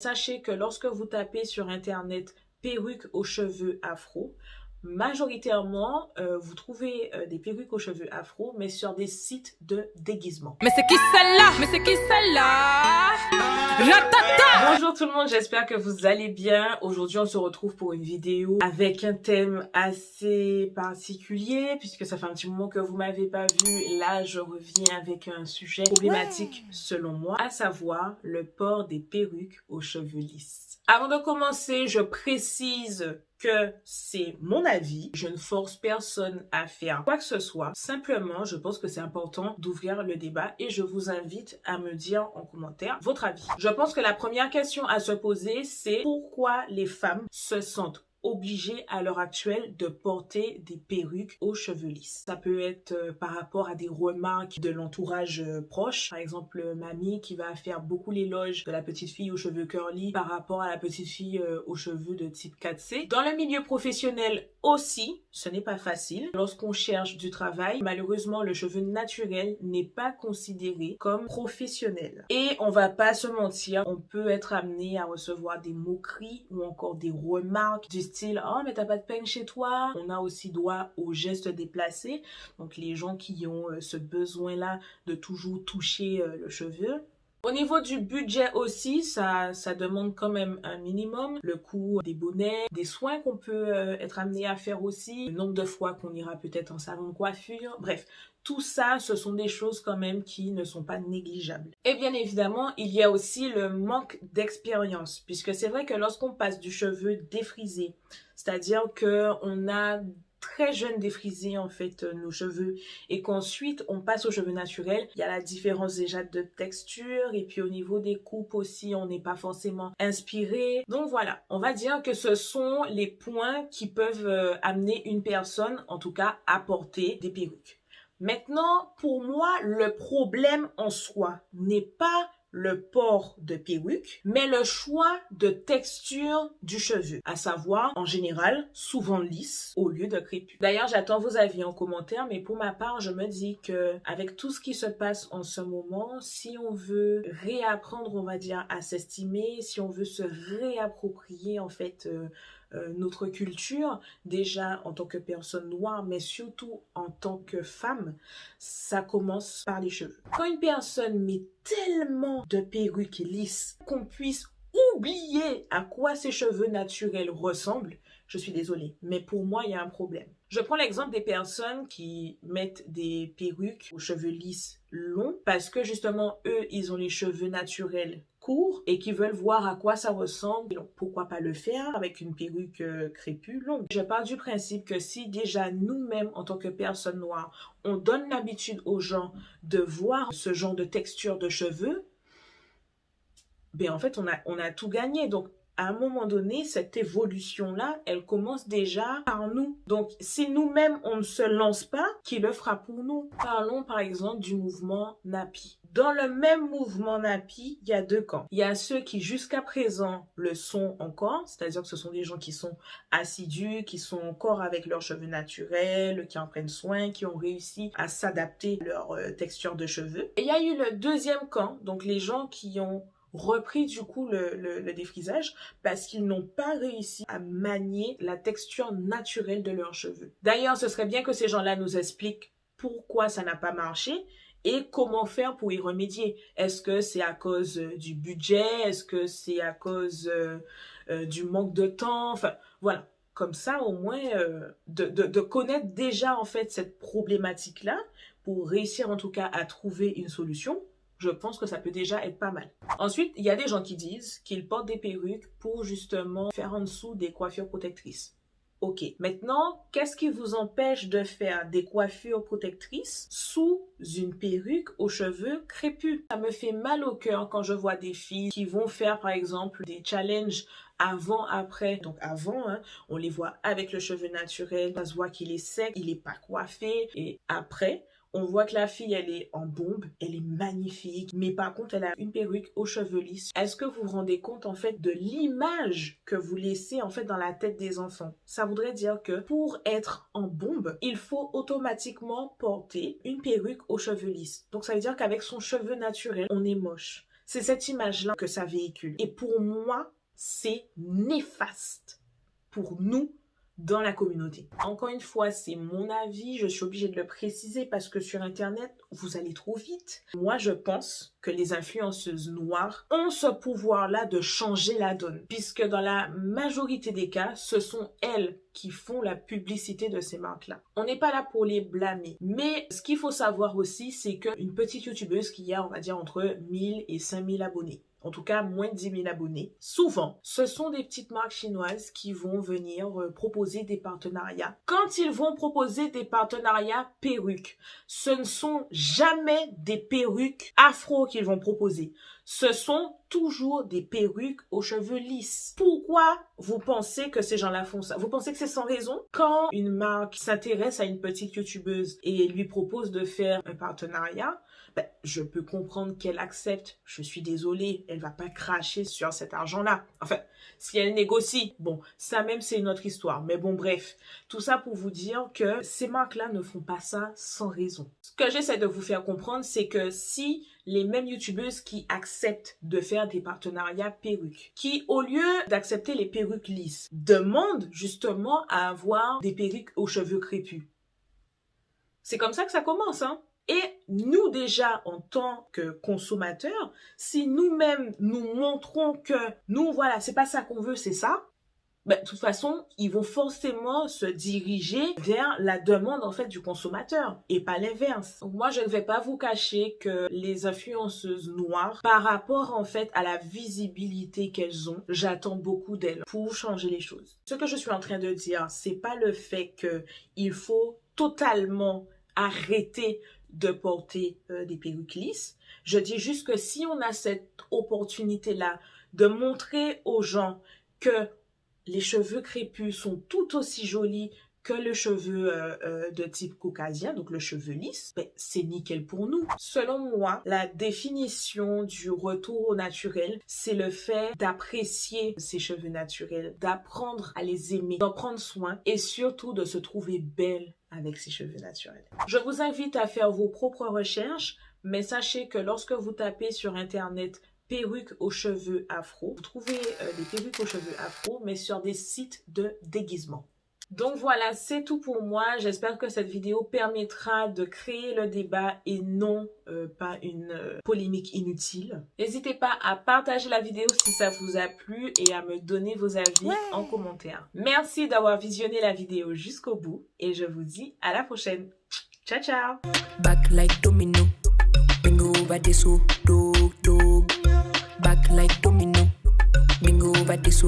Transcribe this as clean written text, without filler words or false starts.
Sachez que lorsque vous tapez sur internet perruque aux cheveux afro, majoritairement vous trouvez des perruques aux cheveux afro, mais sur des sites de déguisement. Mais c'est qui celle-là? Mais c'est qui celle-là? Ratata! Bonjour tout le monde, j'espère que vous allez bien. Aujourd'hui on se retrouve pour une vidéo avec un thème assez particulier puisque ça fait un petit moment que vous m'avez pas vu. Là je reviens avec un sujet problématique selon moi, à savoir le port des perruques aux cheveux lisses. Avant de commencer, je précise que c'est mon avis. Je ne force personne à faire quoi que ce soit. Simplement, je pense que c'est important d'ouvrir le débat et je vous invite à me dire en commentaire votre avis. Je pense que la première question à se poser, c'est pourquoi les femmes se sentent obligées à l'heure actuelle de porter des perruques aux cheveux lisses. Ça peut être par rapport à des remarques de l'entourage proche. Par exemple, mamie qui va faire beaucoup l'éloge de la petite fille aux cheveux curly par rapport à la petite fille aux cheveux de type 4C. Dans le milieu professionnel aussi, ce n'est pas facile. Lorsqu'on cherche du travail, malheureusement, le cheveu naturel n'est pas considéré comme professionnel. Et on va pas se mentir, on peut être amené à recevoir des moqueries ou encore des remarques du style « Oh, mais t'as pas de peigne chez toi ?» On a aussi droit aux gestes déplacés. Donc, les gens qui ont ce besoin-là de toujours toucher le cheveu. Au niveau du budget aussi, ça demande quand même un minimum. Le coût des bonnets, des soins qu'on peut être amené à faire aussi, le nombre de fois qu'on ira peut-être en salon de coiffure, bref. Tout ça, ce sont des choses quand même qui ne sont pas négligeables. Et bien évidemment, il y a aussi le manque d'expérience, puisque c'est vrai que lorsqu'on passe du cheveu défrisé, c'est-à-dire qu'on a très jeune défrisé en fait nos cheveux et qu'ensuite on passe aux cheveux naturels, il y a la différence déjà de texture et puis au niveau des coupes aussi on n'est pas forcément inspiré. Donc voilà, on va dire que ce sont les points qui peuvent amener une personne en tout cas à porter des perruques. Maintenant, pour moi, le problème en soi n'est pas le port de perruque, mais le choix de texture du cheveu, à savoir, en général, souvent lisse au lieu de crépus. D'ailleurs, j'attends vos avis en commentaire, mais pour ma part, je me dis que avec tout ce qui se passe en ce moment, si on veut réapprendre, on va dire, à s'estimer, si on veut se réapproprier, en fait, notre culture, déjà en tant que personne noire, mais surtout en tant que femme, ça commence par les cheveux. Quand une personne met tellement de perruques lisses qu'on puisse oublier à quoi ses cheveux naturels ressemblent, je suis désolée, mais pour moi, il y a un problème. Je prends l'exemple des personnes qui mettent des perruques aux cheveux lisses longs parce que justement, eux, ils ont les cheveux naturels courts et qui veulent voir à quoi ça ressemble. Donc, pourquoi pas le faire avec une perruque crépue longue? Je pars du principe que si déjà nous-mêmes, en tant que personnes noires, on donne l'habitude aux gens de voir ce genre de texture de cheveux, ben en fait, on a tout gagné. Donc, à un moment donné, cette évolution-là, elle commence déjà par nous. Donc, si nous-mêmes, on ne se lance pas, qui le fera pour nous? Parlons par exemple du mouvement Nappy. Dans le même mouvement Nappy, il y a deux camps. Il y a ceux qui jusqu'à présent le sont encore, c'est-à-dire que ce sont des gens qui sont assidus, qui sont encore avec leurs cheveux naturels, qui en prennent soin, qui ont réussi à s'adapter à leur texture de cheveux. Et il y a eu le deuxième camp, donc les gens qui ont repris du coup le défrisage parce qu'ils n'ont pas réussi à manier la texture naturelle de leurs cheveux. D'ailleurs, ce serait bien que ces gens-là nous expliquent pourquoi ça n'a pas marché et comment faire pour y remédier. Est-ce que c'est à cause du budget? Est-ce que c'est à cause du manque de temps? Enfin, voilà. Comme ça, au moins, de connaître déjà en fait cette problématique-là pour réussir en tout cas à trouver une solution. Je pense que ça peut déjà être pas mal. Ensuite, il y a des gens qui disent qu'ils portent des perruques pour justement faire en dessous des coiffures protectrices. Ok, maintenant, qu'est-ce qui vous empêche de faire des coiffures protectrices sous une perruque aux cheveux crépus? Ça me fait mal au cœur quand je vois des filles qui vont faire par exemple des challenges avant-après. Donc avant, hein, on les voit avec le cheveu naturel, ça se voit qu'il est sec, il n'est pas coiffé. Et après, on voit que la fille, elle est en bombe, elle est magnifique, mais par contre, elle a une perruque aux cheveux lisses. Est-ce que vous vous rendez compte, en fait, de l'image que vous laissez, en fait, dans la tête des enfants? Ça voudrait dire que pour être en bombe, il faut automatiquement porter une perruque aux cheveux lisses. Donc, ça veut dire qu'avec son cheveu naturel, on est moche. C'est cette image-là que ça véhicule. Et pour moi, c'est néfaste pour nous dans la communauté. Encore une fois, c'est mon avis, je suis obligée de le préciser parce que sur Internet, vous allez trop vite. Moi, je pense que les influenceuses noires ont ce pouvoir-là de changer la donne, puisque dans la majorité des cas, ce sont elles qui font la publicité de ces marques-là. On n'est pas là pour les blâmer, mais ce qu'il faut savoir aussi, c'est qu'une petite youtubeuse qui a, on va dire, entre 1000 et 5000 abonnés, en tout cas moins de 10 000 abonnés. Souvent, ce sont des petites marques chinoises qui vont venir proposer des partenariats. Quand ils vont proposer des partenariats perruques, ce ne sont jamais des perruques afro qu'ils vont proposer. Ce sont toujours des perruques aux cheveux lisses. Pourquoi vous pensez que ces gens-là font ça? Vous pensez que c'est sans raison? Quand une marque s'intéresse à une petite youtubeuse et lui propose de faire un partenariat, je peux comprendre qu'elle accepte. Je suis désolée, elle va pas cracher sur cet argent-là. Enfin, si elle négocie, bon, ça même c'est une autre histoire. Mais bon, bref, tout ça pour vous dire que ces marques-là ne font pas ça sans raison. Ce que j'essaie de vous faire comprendre, c'est que si les mêmes youtubeuses qui acceptent de faire des partenariats perruques, qui au lieu d'accepter les perruques lisses, demandent justement à avoir des perruques aux cheveux crépus. C'est comme ça que ça commence, hein? Et nous déjà, en tant que consommateurs, si nous-mêmes nous montrons que nous, voilà, c'est pas ça qu'on veut, c'est ça, de toute façon, ils vont forcément se diriger vers la demande en fait du consommateur et pas l'inverse. Moi, je ne vais pas vous cacher que les influenceuses noires, par rapport en fait à la visibilité qu'elles ont, j'attends beaucoup d'elles pour changer les choses. Ce que je suis en train de dire, c'est pas le fait qu'il faut totalement arrêter de porter des perruques lisses. Je dis juste que si on a cette opportunité-là de montrer aux gens que les cheveux crépus sont tout aussi jolis que le cheveu de type caucasien, donc le cheveu lisse, c'est nickel pour nous. Selon moi, la définition du retour au naturel, c'est le fait d'apprécier ces cheveux naturels, d'apprendre à les aimer, d'en prendre soin et surtout de se trouver belle avec ses cheveux naturels. Je vous invite à faire vos propres recherches, mais sachez que lorsque vous tapez sur Internet perruques aux cheveux afro, vous trouvez des perruques aux cheveux afro, mais sur des sites de déguisement. Donc voilà, c'est tout pour moi. J'espère que cette vidéo permettra de créer le débat et non pas une polémique inutile. N'hésitez pas à partager la vidéo si ça vous a plu et à me donner vos avis en commentaire. Merci d'avoir visionné la vidéo jusqu'au bout et je vous dis à la prochaine. Ciao, ciao! Back like domino, bingo over this dog. Back like domino, bingo over this